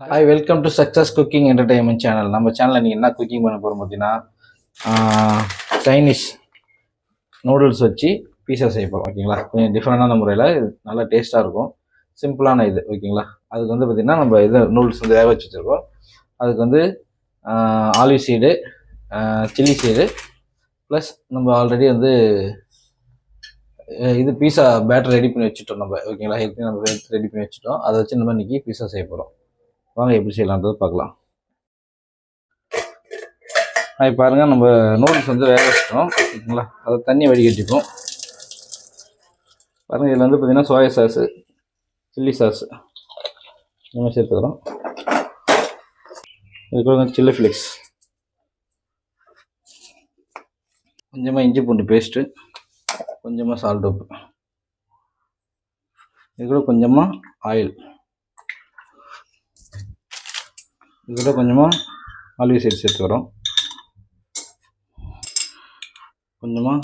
Hi, welcome to success cooking entertainment channel. நம்ம சேனலில் நீங்கள் என்ன குக்கிங் பண்ண போகிறோம் பார்த்தீங்கன்னா, சைனீஸ் நூடுல்ஸ் வச்சு பீஸா செய்ய போகிறோம். ஓகேங்களா, கொஞ்சம் டிஃப்ரெண்டான முறையில் நல்லா டேஸ்ட்டாக இருக்கும். சிம்பிளான இது. ஓகேங்களா, அதுக்கு வந்து பார்த்திங்கன்னா நம்ம இது நூடுல்ஸ் வந்து வேக வச்சு வச்சுருக்கோம். அதுக்கு வந்து olive seed, chilli seed, plus நம்ம ஆல்ரெடி வந்து இது பீஸா பேட்டர் ரெடி பண்ணி வச்சுட்டோம் நம்ம. ஓகேங்களா, ஏற்கனவே நம்ம ரெடி பண்ணி வச்சுட்டோம். அதை வச்சு நம்ம இன்றைக்கி பீஸா செய்ய போகிறோம். வாங்க எப்படி செய்யலான்றது பார்க்கலாம். அது பாருங்கள், நம்ம நூடுல்ஸ் வந்து வேக வச்சுட்டோம். ஓகேங்களா, அதை தண்ணி வடிகட்டிப்போம். பாருங்கள், இதில் வந்து பார்த்திங்கன்னா சோயா சாஸு, சில்லி சாஸு இந்த மாதிரி சேர்த்துக்கிறோம். இதுக்கு சில்லி ஃப்ளேக்ஸ், கொஞ்சமாக இஞ்சி பூண்டு பேஸ்ட்டு, கொஞ்சமாக சால்ட் உப்பு, இது கூட கொஞ்சமாக ஆயில், இதில் கொஞ்சமாக ஆலிவ் சீட் சேர்த்துக்கிறோம், கொஞ்சமாக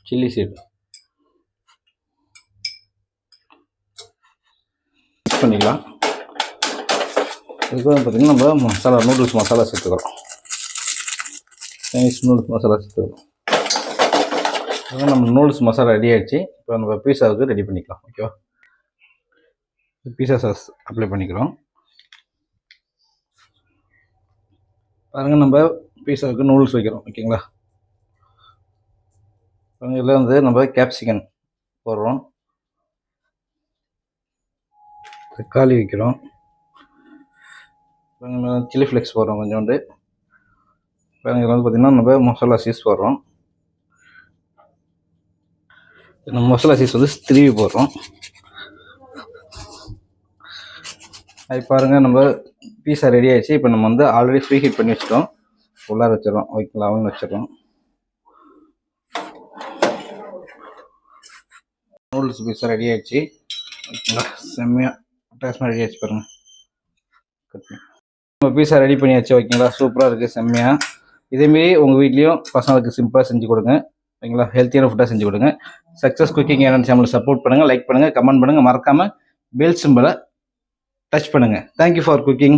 சில்லி சீடு மிக்ஸ் பண்ணிக்கலாம். இதுக்கு பார்த்திங்கன்னா நம்ம மசாலா, நூடுல்ஸ் மசாலா சேர்த்துக்கிறோம். சைனீஸ் நூடுல்ஸ் மசாலா சேர்த்துக்கிறோம். நம்ம நூடுல்ஸ் மசாலா ரெடி ஆகிடுச்சு. இப்போ நம்ம பீஸாவுக்கு ரெடி பண்ணிக்கலாம். ஓகேவா, பீஸா சாஸ் அப்ளை பண்ணிக்கிறோம். பாருங்கள், நம்ம பீஸாவுக்கு நூடுல்ஸ் வைக்கிறோம். ஓகேங்களா, பாருங்கள், இதில் வந்து நம்ம கேப்சிகன் போடுறோம், தக்காளி வைக்கிறோம், சில்லி ஃப்ளேக்ஸ் போடுறோம் கொஞ்சோண்டு. பாருங்கள், இதில் வந்து பார்த்திங்கன்னா நம்ம மசாலா சீஸ் போடுறோம். நம்ம மசாலா சீஸ் வந்து திருவி போடுறோம். அது பாருங்கள், நம்ம பீஸா ரெடி ஆகிடுச்சு. இப்போ நம்ம வந்து ஆல்ரெடி ஃப்ரீ ஹீட் பண்ணி வச்சுட்டோம். உள்ளார வச்சிடறோம். ஓகேங்களா, அவன் வச்சிடறோம். நூடுல்ஸ் பீஸா ரெடி ஆகிடுச்சு. ஓகேங்களா, செம்மையாக டேஸ்ட்மாக ரெடி ஆகிடுச்சு. பாருங்கள், நம்ம பீஸா ரெடி பண்ணியாச்சு. ஓகேங்களா, சூப்பராக இருக்குது, செம்மையாக. இதேமாரி உங்கள் வீட்லேயும் பசங்களுக்கு சிம்பிளாக செஞ்சு கொடுங்க. ஓகேங்களா, ஹெல்த்தியான ஃபுட்டாக செஞ்சு கொடுங்க. சக்ஸஸ் குக்கிங் சேனலை சப்போர்ட் பண்ணுங்கள், லைக் பண்ணுங்கள், கமெண்ட் பண்ணுங்கள், மறக்காமல் பெல் சிம்பலை டச் பண்ணுங்கள். Thank you for cooking.